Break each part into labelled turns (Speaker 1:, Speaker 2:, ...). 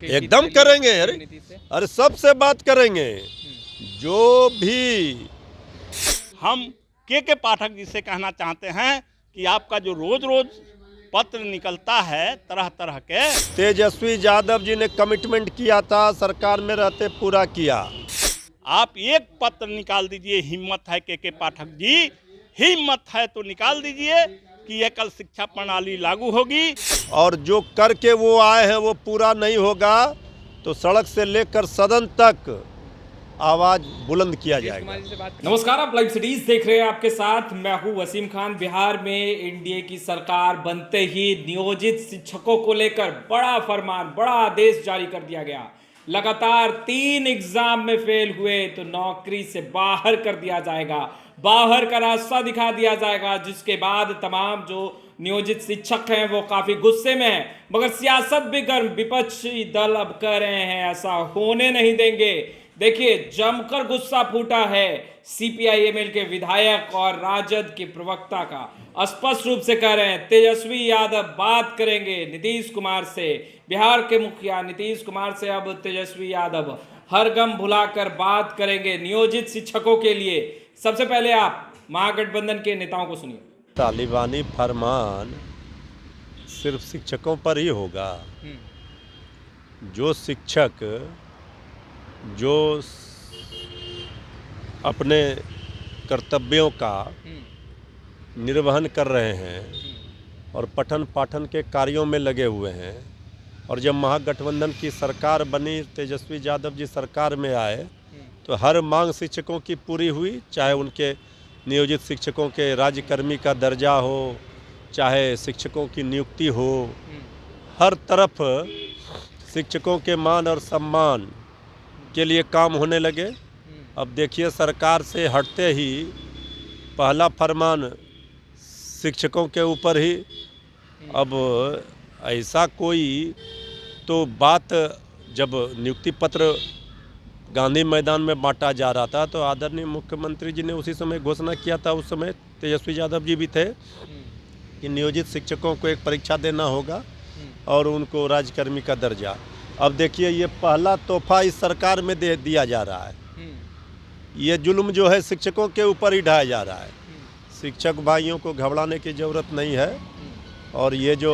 Speaker 1: एकदम करेंगे। अरे सबसे बात करेंगे। जो भी
Speaker 2: हम के पाठक जी से कहना चाहते हैं कि आपका जो रोज रोज पत्र निकलता है तरह तरह के,
Speaker 1: तेजस्वी यादव जी ने कमिटमेंट किया था, सरकार में रहते पूरा किया।
Speaker 2: आप एक पत्र निकाल दीजिए, हिम्मत है के पाठक जी, हिम्मत है तो निकाल दीजिए कि एकल शिक्षा प्रणाली लागू होगी।
Speaker 1: और जो करके वो आए हैं वो पूरा नहीं होगा तो सड़क से लेकर सदन तक आवाज बुलंद किया जाएगा।
Speaker 3: नमस्कार, आप लाइव सिटीज देख रहे हैं, आपके साथ मैं हूं वसीम खान। बिहार में एनडीए की सरकार बनते ही नियोजित शिक्षकों को लेकर बड़ा फरमान, बड़ा आदेश जारी कर दिया गया। लगातार 3 एग्जाम में फेल हुए तो नौकरी से बाहर कर दिया जाएगा, बाहर का रास्ता दिखा दिया जाएगा। जिसके बाद तमाम जो नियोजित शिक्षक हैं वो काफी गुस्से में हैं, मगर सियासत भी गर्म, विपक्षी दल अब कह रहे हैं ऐसा होने नहीं देंगे। देखिए, जमकर गुस्सा फूटा है सीपीआई-एमएल के विधायक और राजद के प्रवक्ता का। स्पष्ट रूप से कह रहे हैं तेजस्वी यादव बात करेंगे नीतीश कुमार से। बिहार के मुखिया नीतीश कुमार से अब तेजस्वी यादव हर गम भुलाकर बात करेंगे नियोजित शिक्षकों के लिए। सबसे पहले आप महागठबंधन के नेताओं को सुनिए।
Speaker 1: तालिबानी फरमान सिर्फ शिक्षकों पर ही होगा। जो शिक्षक जो अपने कर्तव्यों का निर्वहन कर रहे हैं और पठन पाठन के कार्यों में लगे हुए हैं, और जब महागठबंधन की सरकार बनी, तेजस्वी यादव जी सरकार में आए, तो हर मांग शिक्षकों की पूरी हुई। चाहे उनके नियोजित शिक्षकों के राज्यकर्मी का दर्जा हो, चाहे शिक्षकों की नियुक्ति हो, हर तरफ शिक्षकों के मान और सम्मान के लिए काम होने लगे। अब देखिए, सरकार से हटते ही पहला फरमान शिक्षकों के ऊपर ही। अब ऐसा कोई तो बात, जब नियुक्ति पत्र गांधी मैदान में बांटा जा रहा था तो आदरणीय मुख्यमंत्री जी ने उसी समय घोषणा किया था, उस समय तेजस्वी यादव जी भी थे, कि नियोजित शिक्षकों को एक परीक्षा देना होगा और उनको राज्यकर्मी का दर्जा। अब देखिए, ये पहला तोहफा इस सरकार में दे दिया जा रहा है। ये जुल्म जो है शिक्षकों के ऊपर ही ढाया जा रहा है। शिक्षक भाइयों को घबराने की ज़रूरत नहीं है, और ये जो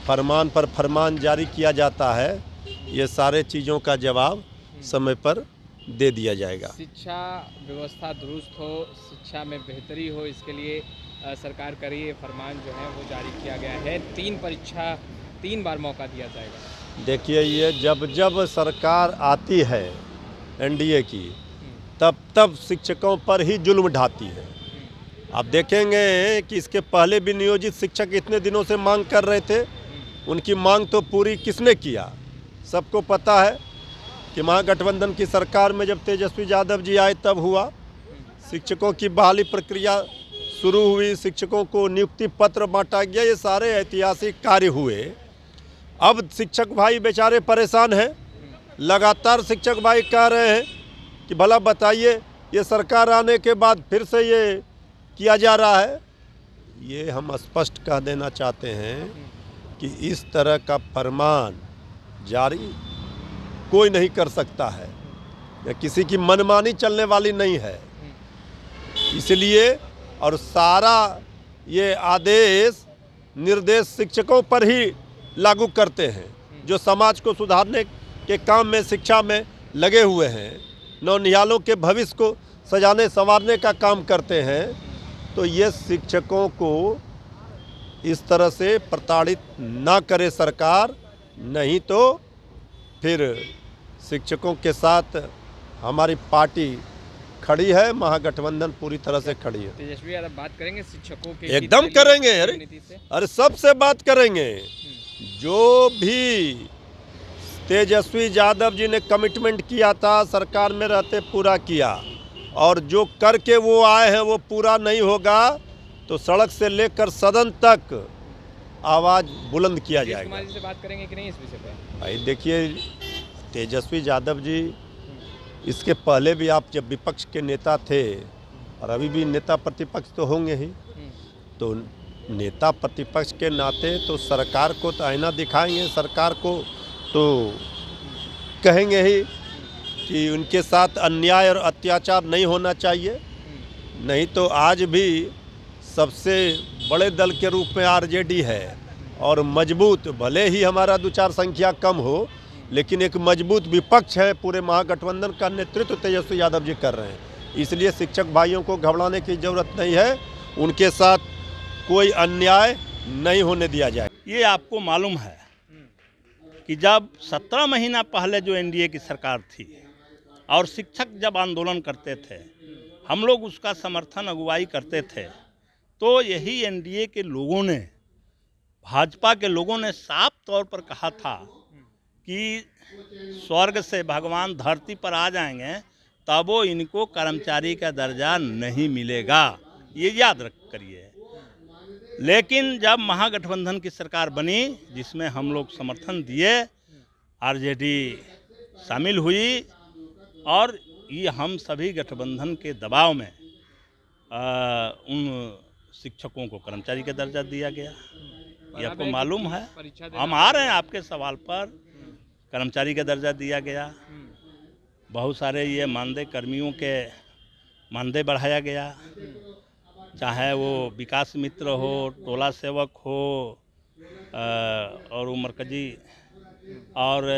Speaker 1: फरमान पर फरमान जारी किया जाता है, ये सारे चीज़ों का जवाब समय पर दे दिया जाएगा।
Speaker 4: शिक्षा व्यवस्था दुरुस्त हो, शिक्षा में बेहतरी हो, इसके लिए सरकार का ये फरमान जो है वो जारी किया गया है। 3 परीक्षा 3 बार मौका दिया जाएगा।
Speaker 1: देखिए, ये जब सरकार आती है एनडीए की, तब शिक्षकों पर ही जुल्म ढाती है। आप देखेंगे कि इसके पहले भी नियोजित शिक्षक इतने दिनों से मांग कर रहे थे, उनकी मांग तो पूरी किसने किया? सबको पता है कि महागठबंधन की सरकार में जब तेजस्वी यादव जी आए तब हुआ। शिक्षकों की बहाली प्रक्रिया शुरू हुई, शिक्षकों को नियुक्ति पत्र बांटा गया, ये सारे ऐतिहासिक कार्य हुए। अब शिक्षक भाई बेचारे परेशान हैं। लगातार शिक्षक भाई कह रहे हैं कि भला बताइए, ये सरकार आने के बाद फिर से ये किया जा रहा है। ये हम स्पष्ट कह देना चाहते हैं कि इस तरह का फरमान जारी कोई नहीं कर सकता है, या किसी की मनमानी चलने वाली नहीं है। इसलिए और सारा ये आदेश निर्देश शिक्षकों पर ही लागू करते हैं, जो समाज को सुधारने के काम में, शिक्षा में लगे हुए हैं, नौनिहालों के भविष्य को सजाने संवारने का काम करते हैं। तो ये शिक्षकों को इस तरह से प्रताड़ित ना करे सरकार, नहीं तो फिर शिक्षकों के साथ हमारी पार्टी खड़ी है, महागठबंधन पूरी तरह से खड़ी है।
Speaker 4: तेजस्वी यादव बात करेंगे शिक्षकों के,
Speaker 1: एकदम करेंगे। अरे सबसे बात करेंगे। जो भी तेजस्वी यादव जी ने कमिटमेंट किया था, सरकार में रहते पूरा किया, और जो करके वो आए हैं वो पूरा नहीं होगा तो सड़क से लेकर सदन तक आवाज बुलंद किया जाएगा।
Speaker 4: कुमार जी से बात करेंगे कि नहीं इस विषय पर?
Speaker 1: भाई देखिए, तेजस्वी यादव जी इसके पहले भी, आप जब विपक्ष के नेता थे और अभी भी नेता प्रतिपक्ष तो होंगे ही, तो नेता प्रतिपक्ष के नाते तो सरकार को तो आईना दिखाएंगे, सरकार को तो कहेंगे ही कि उनके साथ अन्याय और अत्याचार नहीं होना चाहिए। नहीं तो आज भी सबसे बड़े दल के रूप में आरजेडी है और मजबूत, भले ही हमारा 2-4 संख्या कम हो, लेकिन एक मजबूत विपक्ष है। पूरे महागठबंधन का नेतृत्व तेजस्वी यादव जी कर रहे हैं। इसलिए शिक्षक भाइयों को घबराने की ज़रूरत नहीं है। उनके साथ कोई अन्याय नहीं होने दिया जाए।
Speaker 2: ये आपको मालूम है कि जब 17 महीना पहले जो एनडीए की सरकार थी और शिक्षक जब आंदोलन करते थे, हम लोग उसका समर्थन अगुवाई करते थे, तो यही एनडीए के लोगों ने, भाजपा के लोगों ने साफ तौर पर कहा था कि स्वर्ग से भगवान धरती पर आ जाएंगे तब वो इनको कर्मचारी का दर्जा नहीं मिलेगा, ये याद करिए। लेकिन जब महागठबंधन की सरकार बनी, जिसमें हम लोग समर्थन दिए, आरजेडी शामिल हुई और ये हम सभी गठबंधन के दबाव में उन शिक्षकों को कर्मचारी का दर्जा दिया गया। ये आपको मालूम है। हम आ रहे हैं आपके सवाल पर। कर्मचारी का दर्जा दिया गया। बहुत सारे ये मानदेय कर्मियों के मानदेय बढ़ाया गया, चाहे वो विकास मित्र हो, टोला सेवक हो और वो मरकजी, और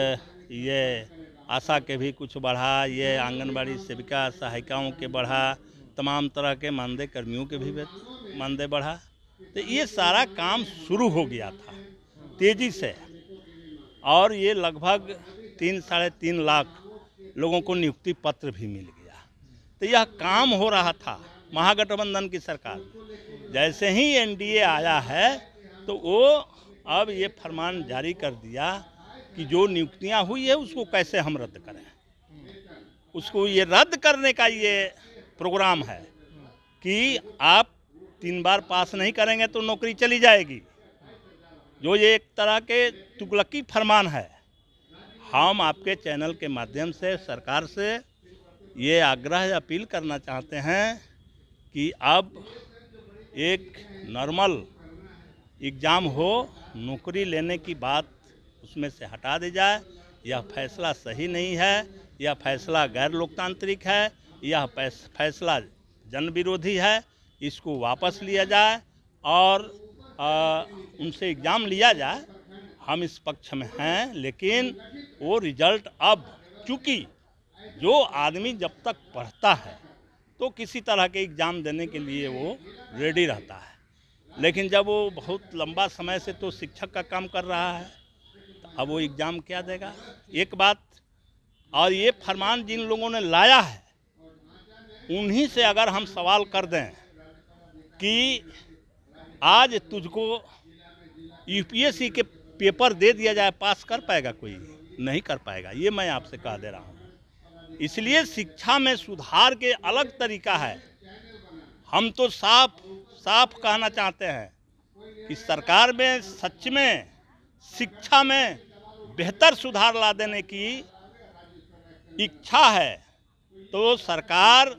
Speaker 2: ये आशा के भी कुछ बढ़ा, ये आंगनबाड़ी सेविका सहायिकाओं के बढ़ा, तमाम तरह के मानदेय कर्मियों के भी मानदेय बढ़ा। तो ये सारा काम शुरू हो गया था तेज़ी से, और ये लगभग 3-3.5 लाख लोगों को नियुक्ति पत्र भी मिल गया। तो यह काम हो रहा था महागठबंधन की सरकार। जैसे ही एनडीए आया है तो वो अब ये फरमान जारी कर दिया कि जो नियुक्तियां हुई है उसको कैसे हम रद्द करें। उसको ये रद्द करने का ये प्रोग्राम है कि आप 3 बार पास नहीं करेंगे तो नौकरी चली जाएगी। जो ये एक तरह के तुगलकी फरमान है। हम आपके चैनल के माध्यम से सरकार से ये आग्रह अपील करना चाहते हैं कि अब एक नॉर्मल एग्ज़ाम हो, नौकरी लेने की बात उसमें से हटा दी जाए। यह फैसला सही नहीं है, यह फैसला गैर लोकतांत्रिक है, यह फैसला जन विरोधी है। इसको वापस लिया जाए और उनसे एग्ज़ाम लिया जाए। हम इस पक्ष में हैं, लेकिन वो रिजल्ट अब, चूँकि जो आदमी जब तक पढ़ता है तो किसी तरह के एग्ज़ाम देने के लिए वो रेडी रहता है, लेकिन जब वो बहुत लंबा समय से तो शिक्षक का काम कर रहा है तो अब वो एग्ज़ाम क्या देगा। एक बात, और ये फरमान जिन लोगों ने लाया है उन्हीं से अगर हम सवाल कर दें कि आज तुझको यूपीएससी के पेपर दे दिया जाए, पास कर पाएगा कोई? नहीं कर पाएगा। ये मैं आपसे कह दे रहा हूँ। इसलिए शिक्षा में सुधार के अलग तरीका है। हम तो साफ कहना चाहते हैं कि सरकार में सच में शिक्षा में बेहतर सुधार ला देने की इच्छा है तो सरकार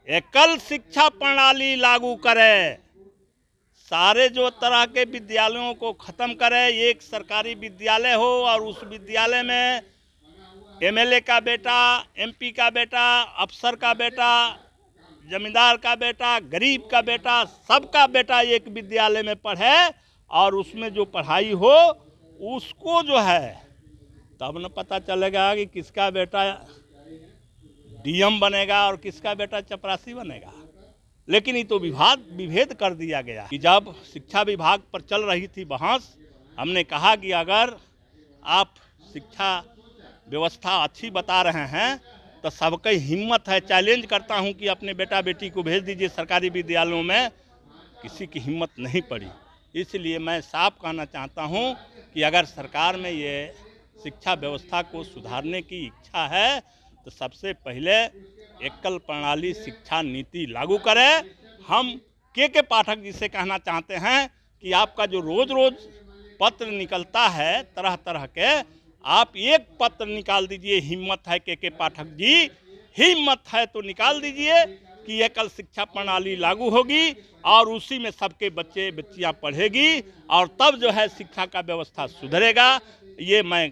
Speaker 2: एकल शिक्षा प्रणाली लागू करे, सारे जो तरह के विद्यालयों को ख़त्म करे। एक सरकारी विद्यालय हो और उस विद्यालय में एमएलए का बेटा, एमपी का बेटा, अफसर का बेटा, जमींदार का बेटा, गरीब का बेटा, सबका बेटा एक विद्यालय में पढ़े और उसमें जो पढ़ाई हो उसको जो है तब न पता चलेगा कि किसका बेटा डीएम बनेगा और किसका बेटा चपरासी बनेगा। लेकिन ये तो विभेद कर दिया गया कि जब शिक्षा विभाग पर चल रही थी बहस, हमने कहा कि अगर आप शिक्षा व्यवस्था अच्छी बता रहे हैं तो सबकी हिम्मत है, चैलेंज करता हूं कि अपने बेटा बेटी को भेज दीजिए सरकारी विद्यालयों में। किसी की हिम्मत नहीं पड़ी। इसलिए मैं साफ कहना चाहता हूं कि अगर सरकार में ये शिक्षा व्यवस्था को सुधारने की इच्छा है तो सबसे पहले एकल प्रणाली शिक्षा नीति लागू करें। हम के पाठक जी से कहना चाहते हैं कि आपका जो रोज पत्र निकलता है तरह तरह के, आप एक पत्र निकाल दीजिए। हिम्मत है के पाठक जी, हिम्मत है तो निकाल दीजिए कि एकल शिक्षा प्रणाली लागू होगी और उसी में सबके बच्चे बच्चियां पढ़ेगी और तब जो है शिक्षा का व्यवस्था सुधरेगा। ये मैं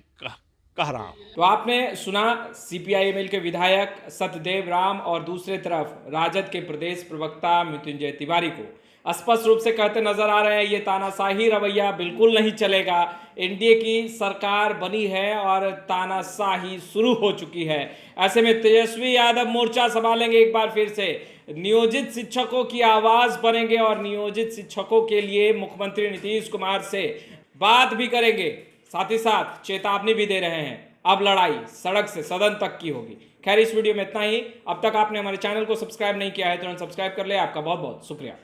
Speaker 2: कह रहा हूँ।
Speaker 3: तो आपने सुना सीपीआई-एमएल के विधायक सत्यदेव राम और दूसरे तरफ राजद के प्रदेश प्रवक्ता मृत्युंजय तिवारी को स्पष्ट रूप से कहते नजर आ रहे हैं ये तानाशाही रवैया बिल्कुल नहीं चलेगा। एनडीए की सरकार बनी है और तानाशाही शुरू हो चुकी है। ऐसे में तेजस्वी यादव मोर्चा संभालेंगे, एक बार फिर से नियोजित शिक्षकों की आवाज बनेंगे और नियोजित शिक्षकों के लिए मुख्यमंत्री नीतीश कुमार से बात भी करेंगे, साथ ही साथ चेतावनी भी दे रहे हैं। अब लड़ाई सड़क से सदन तक की होगी। खैर, इस वीडियो में इतना ही। अब तक आपने हमारे चैनल को सब्सक्राइब नहीं किया है, तुरंत सब्सक्राइब कर ले। आपका बहुत बहुत शुक्रिया।